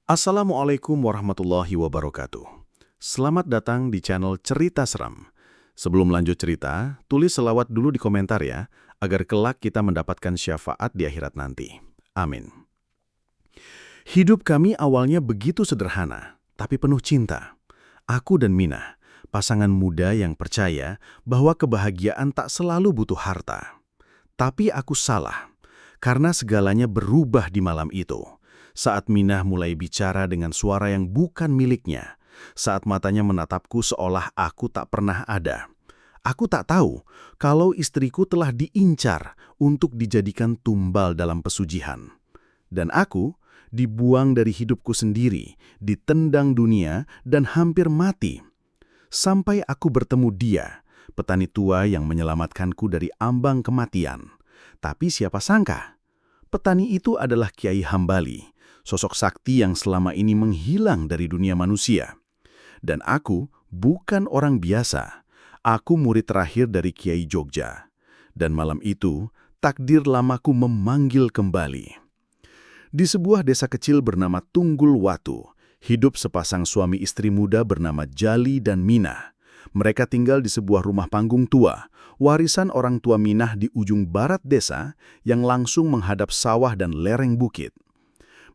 Assalamualaikum warahmatullahi wabarakatuh. Selamat datang di channel Cerita Seram. Sebelum lanjut cerita, tulis selawat dulu di komentar ya, agar kelak kita mendapatkan syafaat di akhirat nanti. Amin. Hidup kami awalnya begitu sederhana, tapi penuh cinta. Aku dan Mina, pasangan muda yang percaya bahwa kebahagiaan tak selalu butuh harta. Tapi aku salah, karena segalanya berubah di malam itu. Saat Minah mulai bicara dengan suara yang bukan miliknya, saat matanya menatapku seolah aku tak pernah ada. Aku tak tahu kalau istriku telah diincar untuk dijadikan tumbal dalam pesugihan. Dan aku dibuang dari hidupku sendiri, ditendang dunia dan hampir mati. Sampai aku bertemu dia, petani tua yang menyelamatkanku dari ambang kematian. Tapi siapa sangka, petani itu adalah Kiai Hambali, sosok sakti yang selama ini menghilang dari dunia manusia. Dan aku bukan orang biasa. Aku murid terakhir dari Kiai Jogja. Dan malam itu, takdir lamaku memanggil kembali. Di sebuah desa kecil bernama Tunggul Watu, hidup sepasang suami istri muda bernama Jali dan Minah. Mereka tinggal di sebuah rumah panggung tua, warisan orang tua Minah di ujung barat desa yang langsung menghadap sawah dan lereng bukit.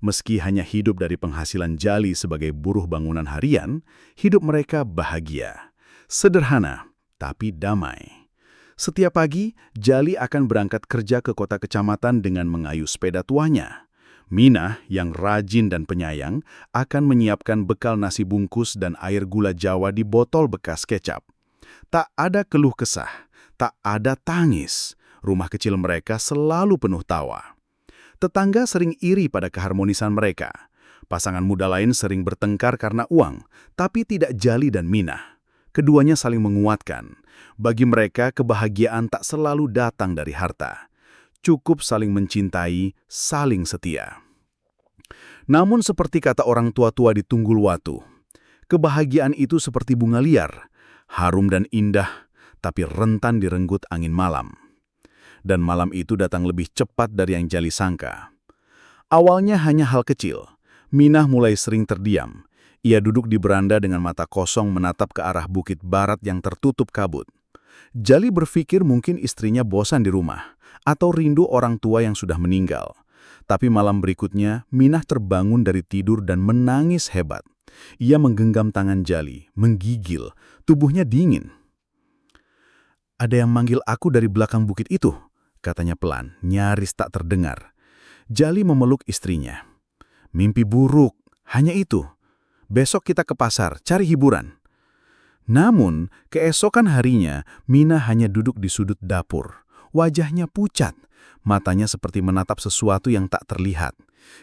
Meski hanya hidup dari penghasilan Jali sebagai buruh bangunan harian, hidup mereka bahagia. Sederhana, tapi damai. Setiap pagi, Jali akan berangkat kerja ke kota kecamatan dengan mengayuh sepeda tuanya. Minah, yang rajin dan penyayang, akan menyiapkan bekal nasi bungkus dan air gula Jawa di botol bekas kecap. Tak ada keluh kesah, tak ada tangis. Rumah kecil mereka selalu penuh tawa. Tetangga sering iri pada keharmonisan mereka. Pasangan muda lain sering bertengkar karena uang, tapi tidak Jali dan Minah. Keduanya saling menguatkan. Bagi mereka, kebahagiaan tak selalu datang dari harta. Cukup saling mencintai, saling setia. Namun seperti kata orang tua-tua di Tunggul Watu, kebahagiaan itu seperti bunga liar, harum dan indah, tapi rentan direnggut angin malam. Dan malam itu datang lebih cepat dari yang Jali sangka. Awalnya hanya hal kecil. Minah mulai sering terdiam. Ia duduk di beranda dengan mata kosong menatap ke arah bukit barat yang tertutup kabut. Jali berpikir mungkin istrinya bosan di rumah, atau rindu orang tua yang sudah meninggal. Tapi malam berikutnya, Minah terbangun dari tidur dan menangis hebat. Ia menggenggam tangan Jali, menggigil, tubuhnya dingin. "Ada yang manggil aku dari belakang bukit itu," katanya pelan, nyaris tak terdengar. Jali memeluk istrinya. "Mimpi buruk, hanya itu. Besok kita ke pasar, cari hiburan." Namun, keesokan harinya, Minah hanya duduk di sudut dapur. Wajahnya pucat, matanya seperti menatap sesuatu yang tak terlihat.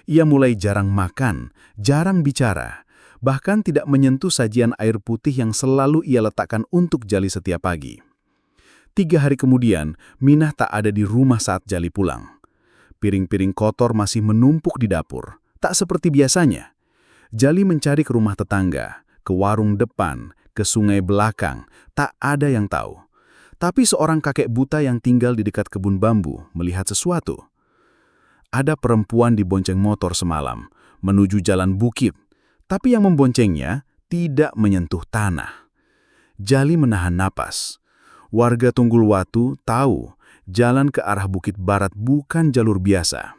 Ia mulai jarang makan, jarang bicara, bahkan tidak menyentuh sajian air putih yang selalu ia letakkan untuk Jali setiap pagi. 3 hari kemudian, Minah tak ada di rumah saat Jali pulang. Piring-piring kotor masih menumpuk di dapur, tak seperti biasanya. Jali mencari ke rumah tetangga, ke warung depan, ke sungai belakang, tak ada yang tahu. Tapi seorang kakek buta yang tinggal di dekat kebun bambu melihat sesuatu. Ada perempuan dibonceng motor semalam, menuju jalan bukit, tapi yang memboncengnya tidak menyentuh tanah. Jali menahan napas. Warga Tunggul Watu tahu jalan ke arah bukit barat bukan jalur biasa.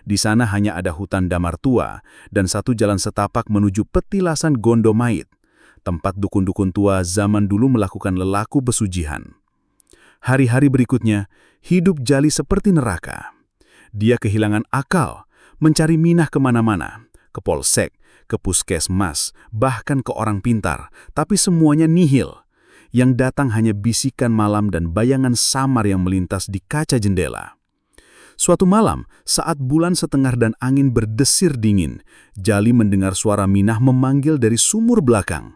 Di sana hanya ada hutan damar tua dan satu jalan setapak menuju petilasan Gondomait, tempat dukun-dukun tua zaman dulu melakukan lelaku besujihan. Hari-hari berikutnya, hidup Jali seperti neraka. Dia kehilangan akal, mencari Minah kemana-mana, ke polsek, ke puskesmas, bahkan ke orang pintar, tapi semuanya nihil. Yang datang hanya bisikan malam dan bayangan samar yang melintas di kaca jendela. Suatu malam, saat bulan setengah dan angin berdesir dingin, Jali mendengar suara Minah memanggil dari sumur belakang.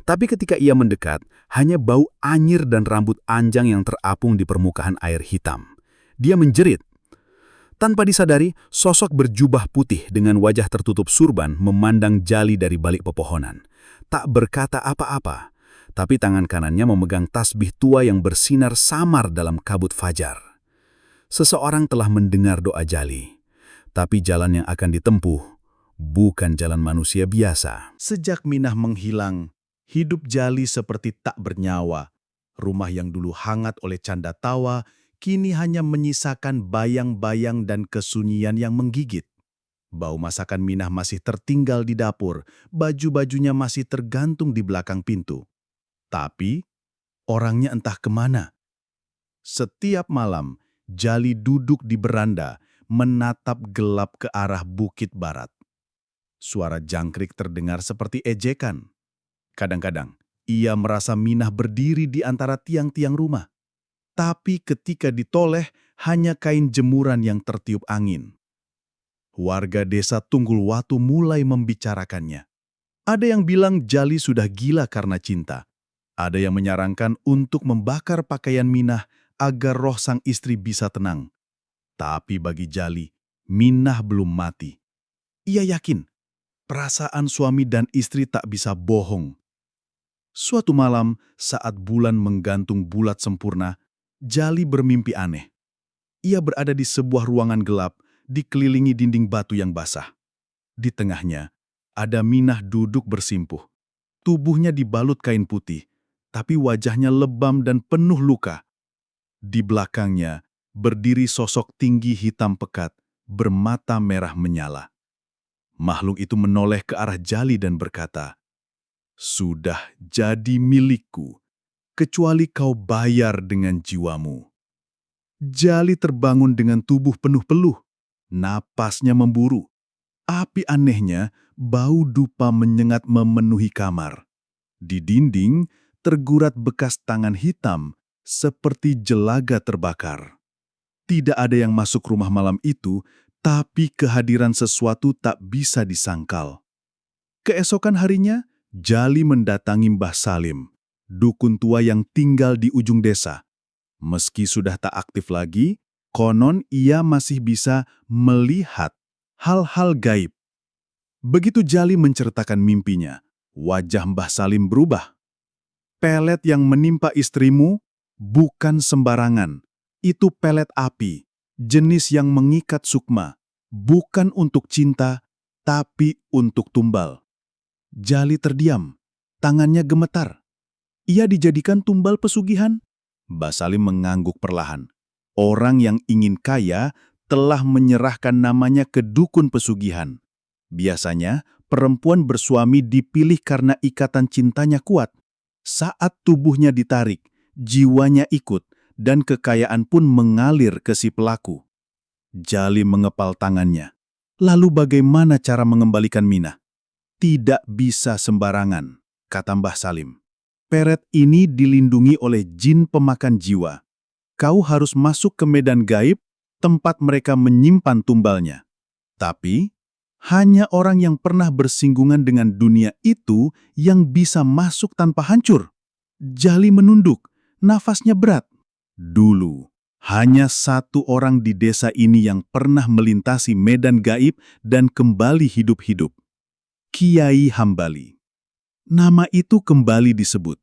Tapi ketika ia mendekat, hanya bau anyir dan rambut anjang yang terapung di permukaan air hitam. Dia menjerit. Tanpa disadari, sosok berjubah putih dengan wajah tertutup surban memandang Jali dari balik pepohonan. Tak berkata apa-apa, tapi tangan kanannya memegang tasbih tua yang bersinar samar dalam kabut fajar. Seseorang telah mendengar doa Jali, tapi jalan yang akan ditempuh bukan jalan manusia biasa. Sejak Minah menghilang, hidup Jali seperti tak bernyawa. Rumah yang dulu hangat oleh canda tawa, kini hanya menyisakan bayang-bayang dan kesunyian yang menggigit. Bau masakan Minah masih tertinggal di dapur, baju-bajunya masih tergantung di belakang pintu. Tapi, orangnya entah kemana. Setiap malam, Jali duduk di beranda, menatap gelap ke arah bukit barat. Suara jangkrik terdengar seperti ejekan. Kadang-kadang, ia merasa Minah berdiri di antara tiang-tiang rumah. Tapi ketika ditoleh, hanya kain jemuran yang tertiup angin. Warga desa Tunggulwatu mulai membicarakannya. Ada yang bilang Jali sudah gila karena cinta. Ada yang menyarankan untuk membakar pakaian Minah agar roh sang istri bisa tenang. Tapi bagi Jali, Minah belum mati. Ia yakin perasaan suami dan istri tak bisa bohong. Suatu malam, saat bulan menggantung bulat sempurna, Jali bermimpi aneh. Ia berada di sebuah ruangan gelap, dikelilingi dinding batu yang basah. Di tengahnya, ada Minah duduk bersimpuh. Tubuhnya dibalut kain putih, tapi wajahnya lebam dan penuh luka. Di belakangnya, berdiri sosok tinggi hitam pekat, bermata merah menyala. Makhluk itu menoleh ke arah Jali dan berkata, "Sudah jadi milikku, kecuali kau bayar dengan jiwamu." Jali terbangun dengan tubuh penuh peluh. Napasnya memburu. Api anehnya, bau dupa menyengat memenuhi kamar. Di dinding, tergurat bekas tangan hitam, seperti jelaga terbakar. Tidak ada yang masuk rumah malam itu, tapi kehadiran sesuatu tak bisa disangkal. Keesokan harinya, Jali mendatangi Mbah Salim, dukun tua yang tinggal di ujung desa. Meski sudah tak aktif lagi, konon ia masih bisa melihat hal-hal gaib. Begitu Jali menceritakan mimpinya, wajah Mbah Salim berubah. "Pelet yang menimpa istrimu bukan sembarangan. Itu pelet api, jenis yang mengikat sukma, bukan untuk cinta, tapi untuk tumbal." Jali terdiam, tangannya gemetar. Ia dijadikan tumbal pesugihan? Mbah Salim mengangguk perlahan. Orang yang ingin kaya telah menyerahkan namanya ke dukun pesugihan. Biasanya, perempuan bersuami dipilih karena ikatan cintanya kuat. Saat tubuhnya ditarik, jiwanya ikut, dan kekayaan pun mengalir ke si pelaku. Jali mengepal tangannya. Lalu bagaimana cara mengembalikan Minah? "Tidak bisa sembarangan," kata Mbah Salim. "Peret ini dilindungi oleh jin pemakan jiwa. Kau harus masuk ke medan gaib, tempat mereka menyimpan tumbalnya. Tapi, hanya orang yang pernah bersinggungan dengan dunia itu yang bisa masuk tanpa hancur." Jali menunduk, nafasnya berat. Dulu, hanya satu orang di desa ini yang pernah melintasi medan gaib dan kembali hidup-hidup. Kiai Hambali. Nama itu kembali disebut.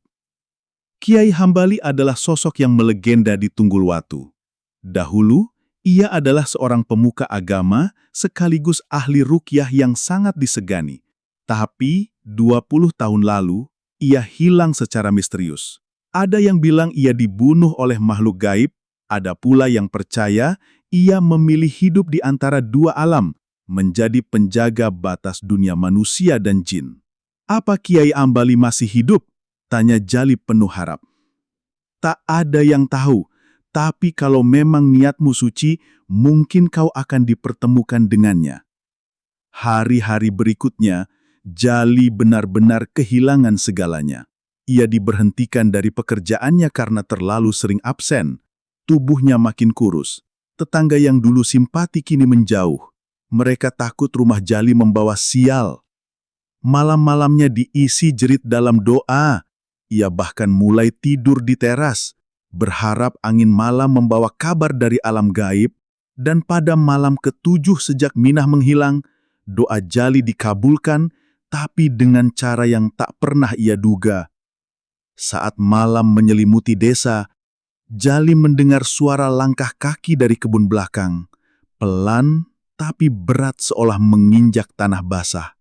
Kiai Hambali adalah sosok yang melegenda di Tunggulwatu. Dahulu, ia adalah seorang pemuka agama sekaligus ahli ruqyah yang sangat disegani. Tapi, 20 tahun lalu, ia hilang secara misterius. Ada yang bilang ia dibunuh oleh makhluk gaib, ada pula yang percaya ia memilih hidup di antara dua alam, menjadi penjaga batas dunia manusia dan jin. "Apa Kiai Hambali masih hidup?" tanya Jali penuh harap. "Tak ada yang tahu, tapi kalau memang niatmu suci, mungkin kau akan dipertemukan dengannya." Hari-hari berikutnya, Jali benar-benar kehilangan segalanya. Ia diberhentikan dari pekerjaannya karena terlalu sering absen. Tubuhnya makin kurus. Tetangga yang dulu simpati kini menjauh. Mereka takut rumah Jali membawa sial. Malam-malamnya diisi jerit dalam doa. Ia bahkan mulai tidur di teras, berharap angin malam membawa kabar dari alam gaib, dan pada malam ke-7 sejak Minah menghilang, doa Jali dikabulkan, tapi dengan cara yang tak pernah ia duga. Saat malam menyelimuti desa, Jali mendengar suara langkah kaki dari kebun belakang, pelan tapi berat seolah menginjak tanah basah.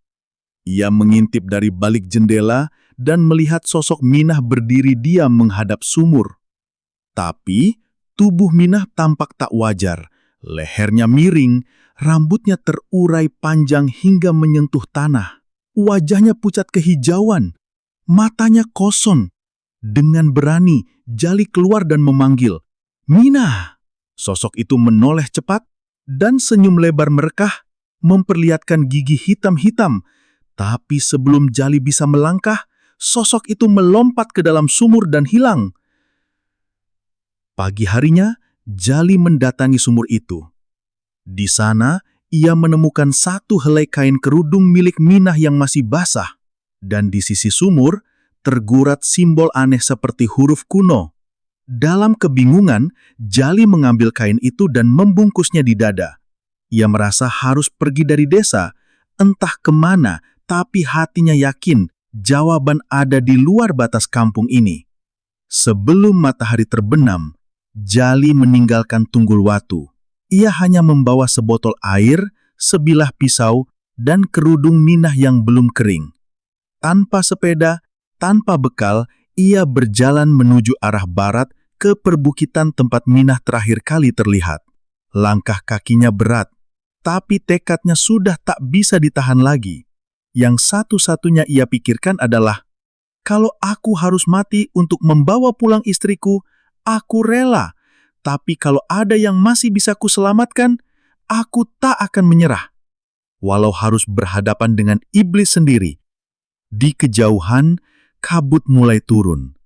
Ia mengintip dari balik jendela dan melihat sosok Minah berdiri diam menghadap sumur. Tapi tubuh Minah tampak tak wajar. Lehernya miring, rambutnya terurai panjang hingga menyentuh tanah. Wajahnya pucat kehijauan, matanya kosong. Dengan berani, Jali keluar dan memanggil, "Minah!" Sosok itu menoleh cepat dan senyum lebar merekah, memperlihatkan gigi hitam-hitam. Tapi sebelum Jali bisa melangkah, sosok itu melompat ke dalam sumur dan hilang. Pagi harinya, Jali mendatangi sumur itu. Di sana, ia menemukan satu helai kain kerudung milik Minah yang masih basah. Dan di sisi sumur, tergurat simbol aneh seperti huruf kuno. Dalam kebingungan, Jali mengambil kain itu dan membungkusnya di dada. Ia merasa harus pergi dari desa, entah kemana, tapi hatinya yakin jawaban ada di luar batas kampung ini. Sebelum matahari terbenam, Jali meninggalkan Tunggul Watu. Ia hanya membawa sebotol air, sebilah pisau, dan kerudung Minah yang belum kering. Tanpa sepeda, tanpa bekal, ia berjalan menuju arah barat ke perbukitan tempat Minah terakhir kali terlihat. Langkah kakinya berat, tapi tekadnya sudah tak bisa ditahan lagi. Yang satu-satunya ia pikirkan adalah, kalau aku harus mati untuk membawa pulang istriku, aku rela. Tapi kalau ada yang masih bisa kuselamatkan, aku tak akan menyerah. Walau harus berhadapan dengan iblis sendiri. Di kejauhan, kabut mulai turun.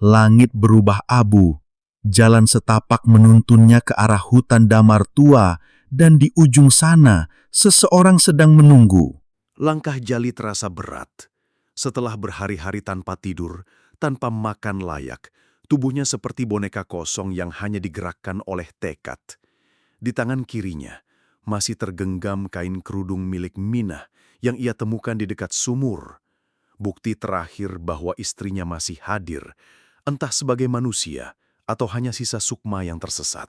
Langit berubah abu. Jalan setapak menuntunnya ke arah hutan damar tua, dan di ujung sana, seseorang sedang menunggu. Langkah Jali terasa berat. Setelah berhari-hari tanpa tidur, tanpa makan layak, tubuhnya seperti boneka kosong yang hanya digerakkan oleh tekad. Di tangan kirinya, masih tergenggam kain kerudung milik Minah yang ia temukan di dekat sumur. Bukti terakhir bahwa istrinya masih hadir, entah sebagai manusia atau hanya sisa sukma yang tersesat.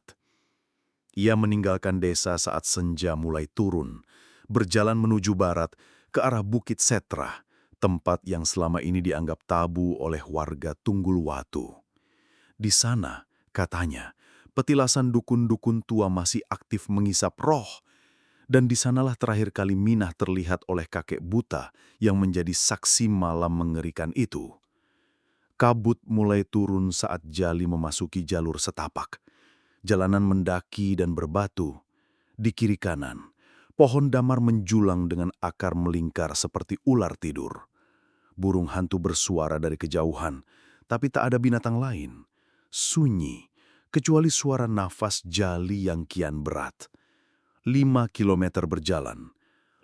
Ia meninggalkan desa saat senja mulai turun, berjalan menuju barat ke arah Bukit Setra, tempat yang selama ini dianggap tabu oleh warga Tunggul Watu. Di sana, katanya, petilasan dukun-dukun tua masih aktif mengisap roh, dan di sanalah terakhir kali Minah terlihat oleh kakek buta yang menjadi saksi malam mengerikan itu. Kabut mulai turun saat Jali memasuki jalur setapak. Jalanan mendaki dan berbatu. Di kiri kanan, pohon damar menjulang dengan akar melingkar seperti ular tidur. Burung hantu bersuara dari kejauhan, tapi tak ada binatang lain. Sunyi, kecuali suara nafas Jali yang kian berat. 5 kilometer berjalan.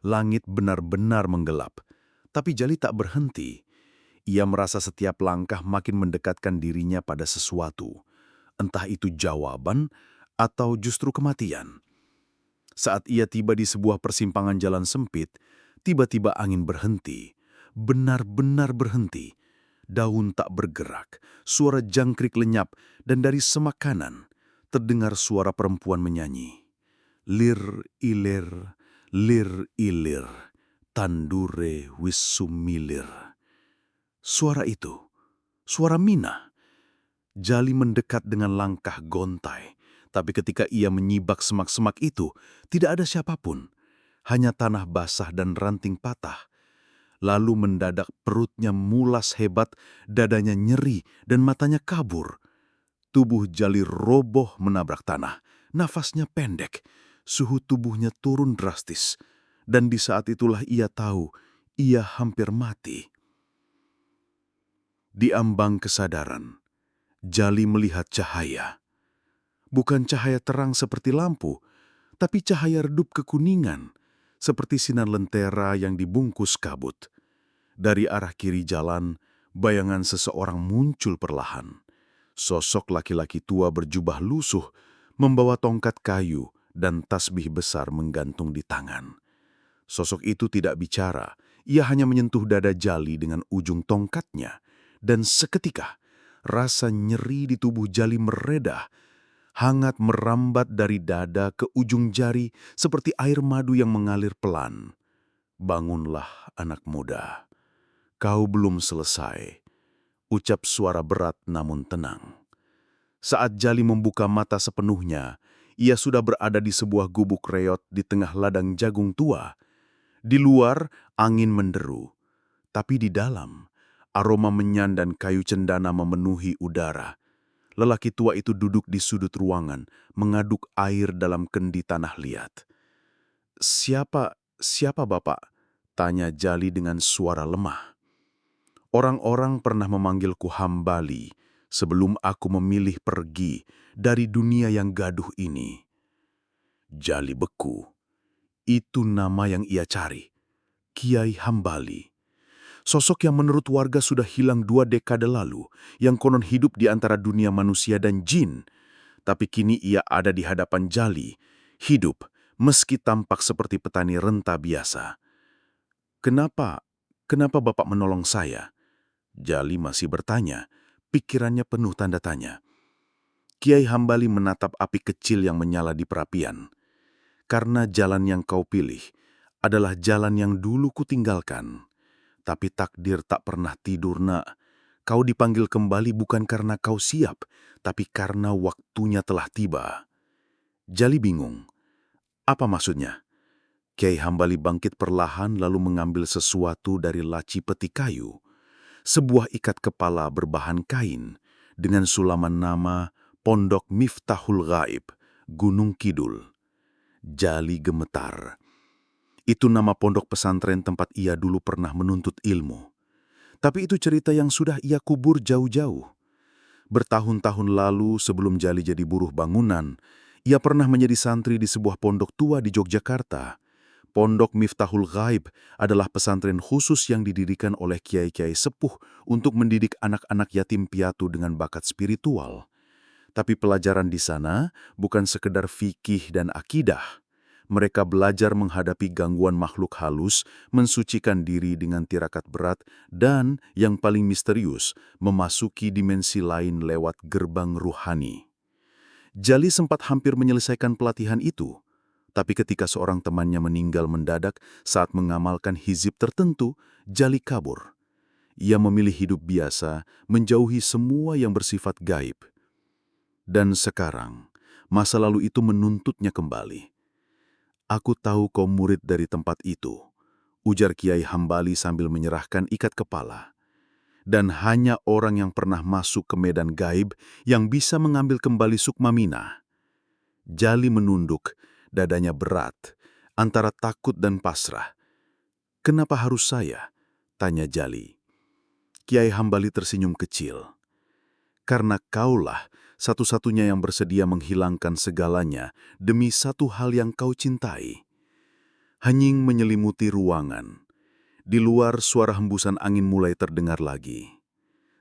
Langit benar-benar menggelap. Tapi Jali tak berhenti. Ia merasa setiap langkah makin mendekatkan dirinya pada sesuatu. Entah itu jawaban atau justru kematian. Saat ia tiba di sebuah persimpangan jalan sempit, tiba-tiba angin berhenti. Benar-benar berhenti. Daun tak bergerak, suara jangkrik lenyap, dan dari semak kanan terdengar suara perempuan menyanyi. Lir ilir, tandure wisumilir. Suara itu, suara Minah. Jali mendekat dengan langkah gontai, tapi ketika ia menyibak semak-semak itu, tidak ada siapapun, hanya tanah basah dan ranting patah. Lalu mendadak perutnya mulas hebat, dadanya nyeri, dan matanya kabur. Tubuh Jali roboh menabrak tanah, nafasnya pendek, suhu tubuhnya turun drastis, dan di saat itulah ia tahu ia hampir mati. Di ambang kesadaran, Jali melihat cahaya. Bukan cahaya terang seperti lampu, tapi cahaya redup kekuningan, seperti sinar lentera yang dibungkus kabut. Dari arah kiri jalan, bayangan seseorang muncul perlahan. Sosok laki-laki tua berjubah lusuh, membawa tongkat kayu dan tasbih besar menggantung di tangan. Sosok itu tidak bicara, ia hanya menyentuh dada Jali dengan ujung tongkatnya, dan seketika rasa nyeri di tubuh Jali meredah. hangat merambat dari dada ke ujung jari seperti air madu yang mengalir pelan. "Bangunlah, anak muda. Kau belum selesai," ucap suara berat namun tenang. Saat Jali membuka mata sepenuhnya, ia sudah berada di sebuah gubuk reot di tengah ladang jagung tua. Di luar, angin menderu, tapi di dalam, aroma menyan dan kayu cendana memenuhi udara. Lelaki tua itu duduk di sudut ruangan, mengaduk air dalam kendi tanah liat. Siapa Bapak?" tanya Jali dengan suara lemah. "Orang-orang pernah memanggilku Hambali sebelum aku memilih pergi dari dunia yang gaduh ini." Jali beku. Itu nama yang ia cari, Kiai Hambali. Sosok yang menurut warga sudah hilang 2 dekade lalu, yang konon hidup di antara dunia manusia dan jin. Tapi kini ia ada di hadapan Jali, hidup meski tampak seperti petani renta biasa. Kenapa Bapak menolong saya?" Jali masih bertanya, pikirannya penuh tanda tanya. Kiai Hambali menatap api kecil yang menyala di perapian. "Karena jalan yang kau pilih adalah jalan yang dulu kutinggalkan. Tapi takdir tak pernah tidur, nak. Kau dipanggil kembali bukan karena kau siap, tapi karena waktunya telah tiba." Jali bingung. Apa maksudnya? Kiai Hambali bangkit perlahan lalu mengambil sesuatu dari laci peti kayu. Sebuah ikat kepala berbahan kain dengan sulaman nama Pondok Miftahul Ghaib, Gunung Kidul. Jali gemetar. Itu nama pondok pesantren tempat ia dulu pernah menuntut ilmu. Tapi itu cerita yang sudah ia kubur jauh-jauh. Bertahun-tahun lalu sebelum Jali jadi buruh bangunan, ia pernah menjadi santri di sebuah pondok tua di Yogyakarta. Pondok Miftahul Ghaib adalah pesantren khusus yang didirikan oleh kiai-kiai sepuh untuk mendidik anak-anak yatim piatu dengan bakat spiritual. Tapi pelajaran di sana bukan sekedar fikih dan akidah. Mereka belajar menghadapi gangguan makhluk halus, mensucikan diri dengan tirakat berat, dan, yang paling misterius, memasuki dimensi lain lewat gerbang ruhani. Jali sempat hampir menyelesaikan pelatihan itu, tapi ketika seorang temannya meninggal mendadak saat mengamalkan hizib tertentu, Jali kabur. Ia memilih hidup biasa, menjauhi semua yang bersifat gaib. Dan sekarang, masa lalu itu menuntutnya kembali. "Aku tahu kau murid dari tempat itu," ujar Kiai Hambali sambil menyerahkan ikat kepala. "Dan hanya orang yang pernah masuk ke medan gaib yang bisa mengambil kembali sukma Minah." Jali menunduk, dadanya berat, antara takut dan pasrah. "Kenapa harus saya?" tanya Jali. Kiai Hambali tersenyum kecil. "Karena kaulah satu-satunya yang bersedia menghilangkan segalanya demi satu hal yang kau cintai." Hening menyelimuti ruangan. Di luar suara hembusan angin mulai terdengar lagi.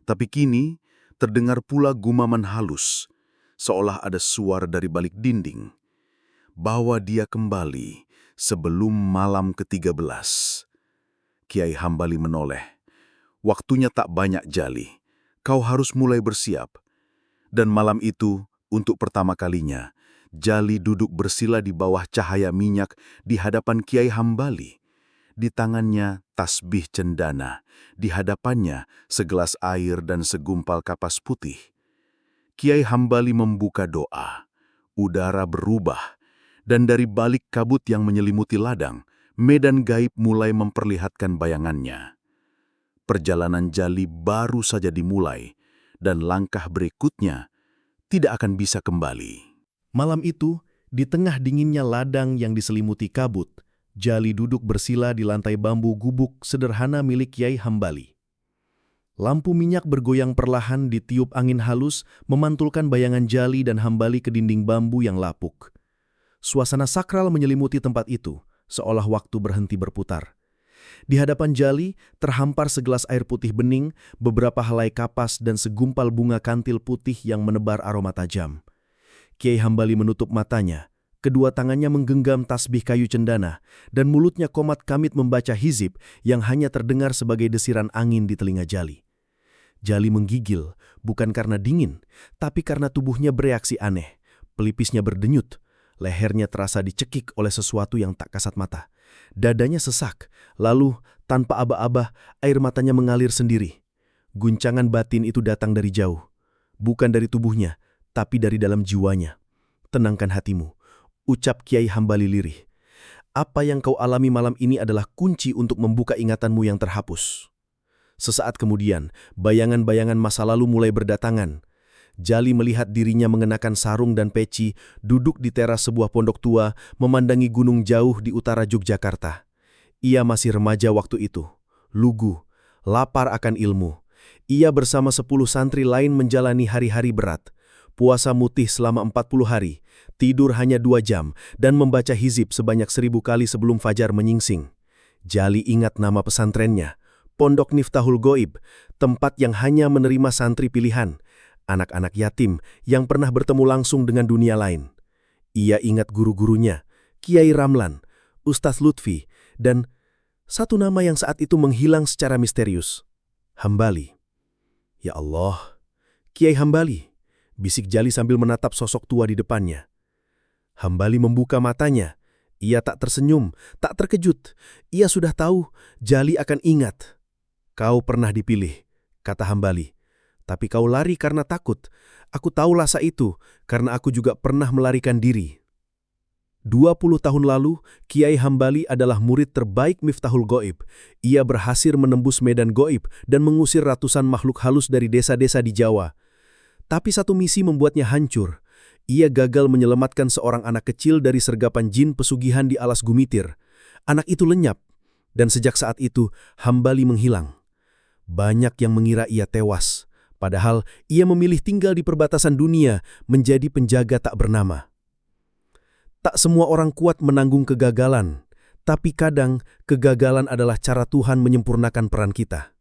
Tapi kini terdengar pula gumaman halus, seolah ada suara dari balik dinding. "Bawa dia kembali sebelum malam ke-13. Kiai Hambali menoleh. "Waktunya tak banyak, Jali. Kau harus mulai bersiap." Dan malam itu, untuk pertama kalinya, Jali duduk bersila di bawah cahaya minyak di hadapan Kiai Hambali. Di tangannya tasbih cendana, di hadapannya segelas air dan segumpal kapas putih. Kiai Hambali membuka doa. Udara berubah, dan dari balik kabut yang menyelimuti ladang, medan gaib mulai memperlihatkan bayangannya. Perjalanan Jali baru saja dimulai, dan langkah berikutnya tidak akan bisa kembali. Malam itu, di tengah dinginnya ladang yang diselimuti kabut, Jali duduk bersila di lantai bambu gubuk sederhana milik Kiai Hambali. Lampu minyak bergoyang perlahan ditiup angin halus, memantulkan bayangan Jali dan Hambali ke dinding bambu yang lapuk. Suasana sakral menyelimuti tempat itu, seolah waktu berhenti berputar. Di hadapan Jali, terhampar segelas air putih bening, beberapa helai kapas dan segumpal bunga kantil putih yang menebar aroma tajam. Kiai Hambali menutup matanya, kedua tangannya menggenggam tasbih kayu cendana, dan mulutnya komat kamit membaca hizib yang hanya terdengar sebagai desiran angin di telinga Jali. Jali menggigil, bukan karena dingin, tapi karena tubuhnya bereaksi aneh. Pelipisnya berdenyut, lehernya terasa dicekik oleh sesuatu yang tak kasat mata. Dadanya sesak, lalu tanpa aba-aba air matanya mengalir sendiri. Guncangan batin itu datang dari jauh, bukan dari tubuhnya, tapi dari dalam jiwanya. Tenangkan hatimu, ucap Kiai Hambali lirih. Apa yang kau alami malam ini adalah kunci untuk membuka ingatanmu yang terhapus. Sesaat kemudian, bayangan-bayangan masa lalu mulai berdatangan. Jali melihat dirinya mengenakan sarung dan peci, duduk di teras sebuah pondok tua, memandangi gunung jauh di utara Yogyakarta. Ia masih remaja waktu itu, lugu, lapar akan ilmu. Ia bersama 10 santri lain menjalani hari-hari berat. Puasa mutih selama 40 hari, tidur hanya 2 jam, dan membaca hizib sebanyak 1000 kali sebelum fajar menyingsing. Jali ingat nama pesantrennya, Pondok Miftahul Ghaib, tempat yang hanya menerima santri pilihan, anak-anak yatim yang pernah bertemu langsung dengan dunia lain. Ia ingat guru-gurunya, Kiai Ramlan, Ustadz Lutfi, dan satu nama yang saat itu menghilang secara misterius, Hambali. Ya Allah, Kiai Hambali, bisik Jali sambil menatap sosok tua di depannya. Hambali membuka matanya. Ia tak tersenyum, tak terkejut. Ia sudah tahu Jali akan ingat. Kau pernah dipilih, kata Hambali. Tapi kau lari karena takut. Aku tahu rasa itu, karena aku juga pernah melarikan diri. 20 tahun lalu, Kiai Hambali adalah murid terbaik Miftahul Ghaib. Ia berhasil menembus medan gaib dan mengusir ratusan makhluk halus dari desa-desa di Jawa. Tapi satu misi membuatnya hancur. Ia gagal menyelamatkan seorang anak kecil dari sergapan jin pesugihan di alas Gumitir. Anak itu lenyap, dan sejak saat itu, Hambali menghilang. Banyak yang mengira ia tewas. Padahal ia memilih tinggal di perbatasan dunia, menjadi penjaga tak bernama. Tak semua orang kuat menanggung kegagalan, tapi kadang kegagalan adalah cara Tuhan menyempurnakan peran kita.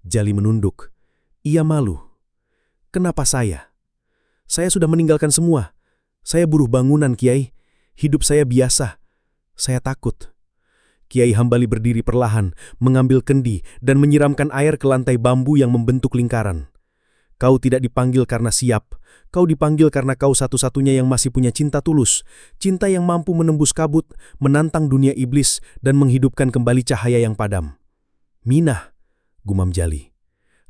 Jali menunduk. Ia malu. Kenapa saya? Saya sudah meninggalkan semua. Saya buruh bangunan, Kiai. Hidup saya biasa. Saya takut. Kiai Hambali berdiri perlahan, mengambil kendi dan menyiramkan air ke lantai bambu yang membentuk lingkaran. Kau tidak dipanggil karena siap. Kau dipanggil karena kau satu-satunya yang masih punya cinta tulus. Cinta yang mampu menembus kabut, menantang dunia iblis, dan menghidupkan kembali cahaya yang padam. Minah, gumam Jali.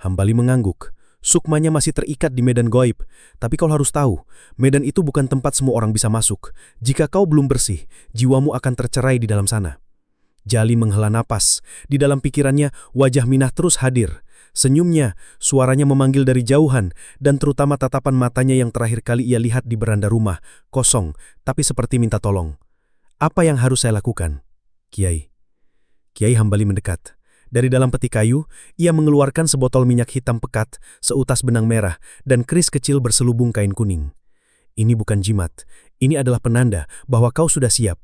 Hambali mengangguk. Sukmanya masih terikat di medan gaib. Tapi kau harus tahu, medan itu bukan tempat semua orang bisa masuk. Jika kau belum bersih, jiwamu akan tercerai di dalam sana. Jali menghela napas. Di dalam pikirannya, wajah Minah terus hadir. Senyumnya, suaranya memanggil dari jauhan, dan terutama tatapan matanya yang terakhir kali ia lihat di beranda rumah, kosong, tapi seperti minta tolong. Apa yang harus saya lakukan, Kiai? Kiai Hambali mendekat. Dari dalam peti kayu, ia mengeluarkan sebotol minyak hitam pekat, seutas benang merah, dan keris kecil berselubung kain kuning. Ini bukan jimat, ini adalah penanda bahwa kau sudah siap.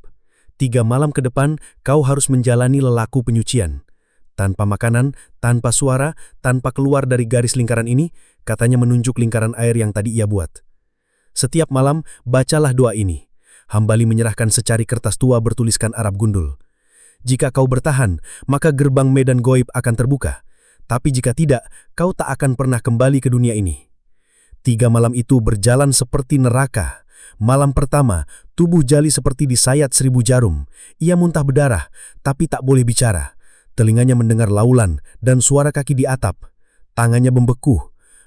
3 malam ke depan, kau harus menjalani lelaku penyucian. Tanpa makanan, tanpa suara, tanpa keluar dari garis lingkaran ini, katanya menunjuk lingkaran air yang tadi ia buat. Setiap malam, bacalah doa ini. Hambali menyerahkan secari kertas tua bertuliskan Arab gundul. Jika kau bertahan, maka gerbang medan gaib akan terbuka. Tapi jika tidak, kau tak akan pernah kembali ke dunia ini. 3 malam itu berjalan seperti neraka. Malam pertama, tubuh Jali seperti disayat 1000 jarum. Ia muntah berdarah, tapi tak boleh bicara. Telinganya mendengar laulan dan suara kaki di atap. Tangannya membeku.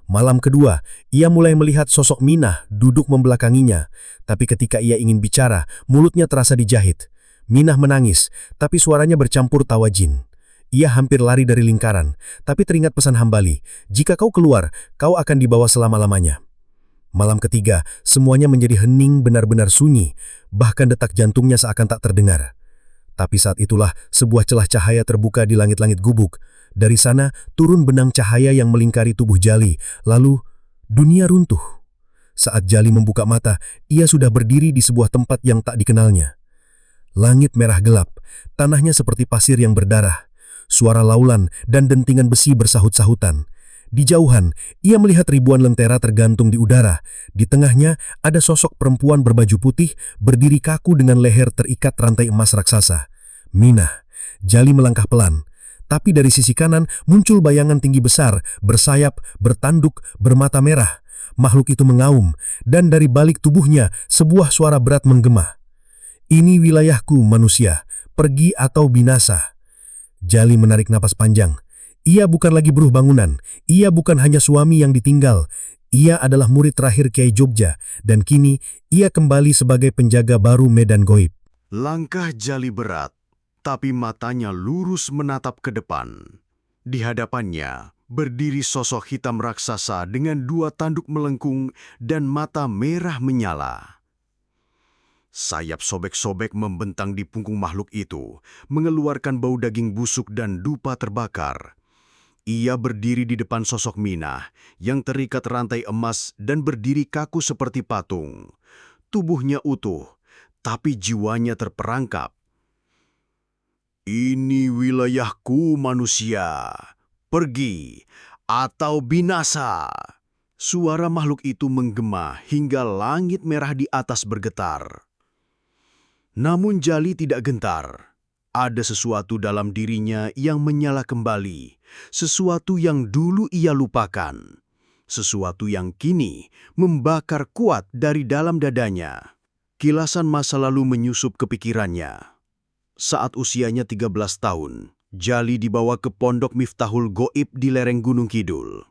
Malam kedua, ia mulai melihat sosok Minah duduk membelakanginya. Tapi ketika ia ingin bicara, mulutnya terasa dijahit. Minah menangis, tapi suaranya bercampur tawa jin. Ia hampir lari dari lingkaran, tapi teringat pesan Hambali. Jika kau keluar, kau akan dibawa selama-lamanya. Malam ketiga, semuanya menjadi hening benar-benar sunyi, bahkan detak jantungnya seakan tak terdengar. Tapi saat itulah sebuah celah cahaya terbuka di langit-langit gubuk. Dari sana turun benang cahaya yang melingkari tubuh Jali, lalu dunia runtuh. Saat Jali membuka mata, ia sudah berdiri di sebuah tempat yang tak dikenalnya. Langit merah gelap, tanahnya seperti pasir yang berdarah. Suara laulan dan dentingan besi bersahut-sahutan. Di jauhan, ia melihat ribuan lentera tergantung di udara. Di tengahnya ada sosok perempuan berbaju putih, berdiri kaku dengan leher terikat rantai emas raksasa. Minah. Jali melangkah pelan. Tapi dari sisi kanan muncul bayangan tinggi besar, bersayap, bertanduk, bermata merah. makhluk itu mengaum, dan dari balik tubuhnya sebuah suara berat menggema. "Ini wilayahku, manusia. Pergi atau binasa." Jali menarik napas panjang. Ia bukan lagi buruh bangunan. Ia bukan hanya suami yang ditinggal. Ia adalah murid terakhir Kiai Jogja, dan kini ia kembali sebagai penjaga baru medan goib. Langkah Jali berat, tapi matanya lurus menatap ke depan. Di hadapannya berdiri sosok hitam raksasa dengan 2 tanduk melengkung dan mata merah menyala. Sayap sobek-sobek membentang di punggung makhluk itu, mengeluarkan bau daging busuk dan dupa terbakar. Ia berdiri di depan sosok Minah yang terikat rantai emas dan berdiri kaku seperti patung. Tubuhnya utuh, tapi jiwanya terperangkap. "Ini wilayahku, manusia. Pergi atau binasa." Suara makhluk itu menggema hingga langit merah di atas bergetar. Namun Jali tidak gentar. Ada sesuatu dalam dirinya yang menyala kembali, sesuatu yang dulu ia lupakan, sesuatu yang kini membakar kuat dari dalam dadanya. Kilasan masa lalu menyusup ke pikirannya. Saat usianya 13 tahun, Jali dibawa ke pondok Miftahul Goib di lereng Gunung Kidul.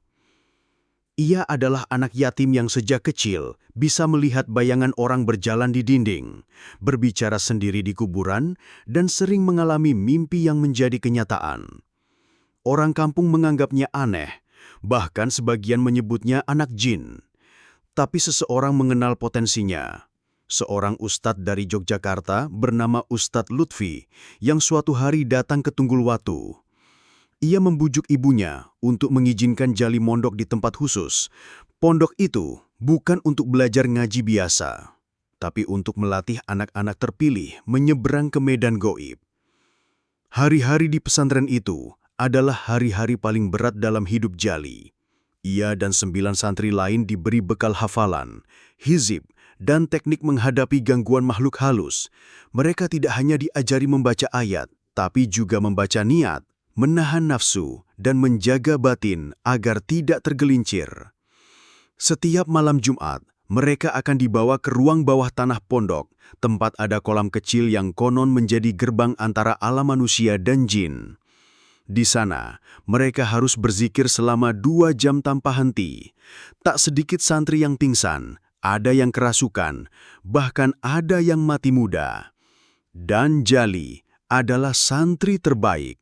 Ia adalah anak yatim yang sejak kecil bisa melihat bayangan orang berjalan di dinding, berbicara sendiri di kuburan, dan sering mengalami mimpi yang menjadi kenyataan. Orang kampung menganggapnya aneh, bahkan sebagian menyebutnya anak jin. Tapi seseorang mengenal potensinya. Seorang ustadz dari Yogyakarta bernama Ustadz Lutfi yang suatu hari datang ke Tunggulwatu. Ia membujuk ibunya untuk mengizinkan Jali mondok di tempat khusus. Pondok itu bukan untuk belajar ngaji biasa, tapi untuk melatih anak-anak terpilih menyeberang ke medan goib. Hari-hari di pesantren itu adalah hari-hari paling berat dalam hidup Jali. Ia dan 9 santri lain diberi bekal hafalan, hizib, dan teknik menghadapi gangguan makhluk halus. Mereka tidak hanya diajari membaca ayat, tapi juga membaca niat, menahan nafsu, dan menjaga batin agar tidak tergelincir. Setiap malam Jumat, mereka akan dibawa ke ruang bawah tanah pondok, tempat ada kolam kecil yang konon menjadi gerbang antara alam manusia dan jin. Di sana, mereka harus berzikir selama 2 jam tanpa henti. Tak sedikit santri yang pingsan, ada yang kerasukan, bahkan ada yang mati muda. Dan Jali adalah santri terbaik.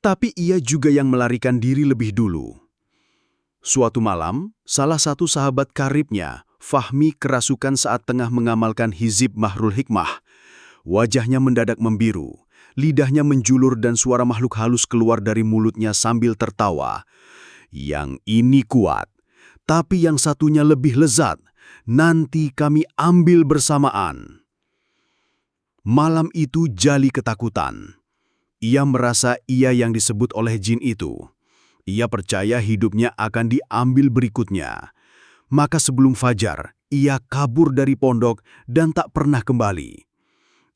Tapi ia juga yang melarikan diri lebih dulu. Suatu malam, salah satu sahabat karibnya, Fahmi, kerasukan saat tengah mengamalkan hizib Mahrul Hikmah. Wajahnya mendadak membiru, lidahnya menjulur dan suara makhluk halus keluar dari mulutnya sambil tertawa. "Yang ini kuat, tapi yang satunya lebih lezat. Nanti kami ambil bersamaan." Malam itu Jali ketakutan. Ia merasa ia yang disebut oleh jin itu. Ia percaya hidupnya akan diambil berikutnya. Maka sebelum fajar, ia kabur dari pondok dan tak pernah kembali.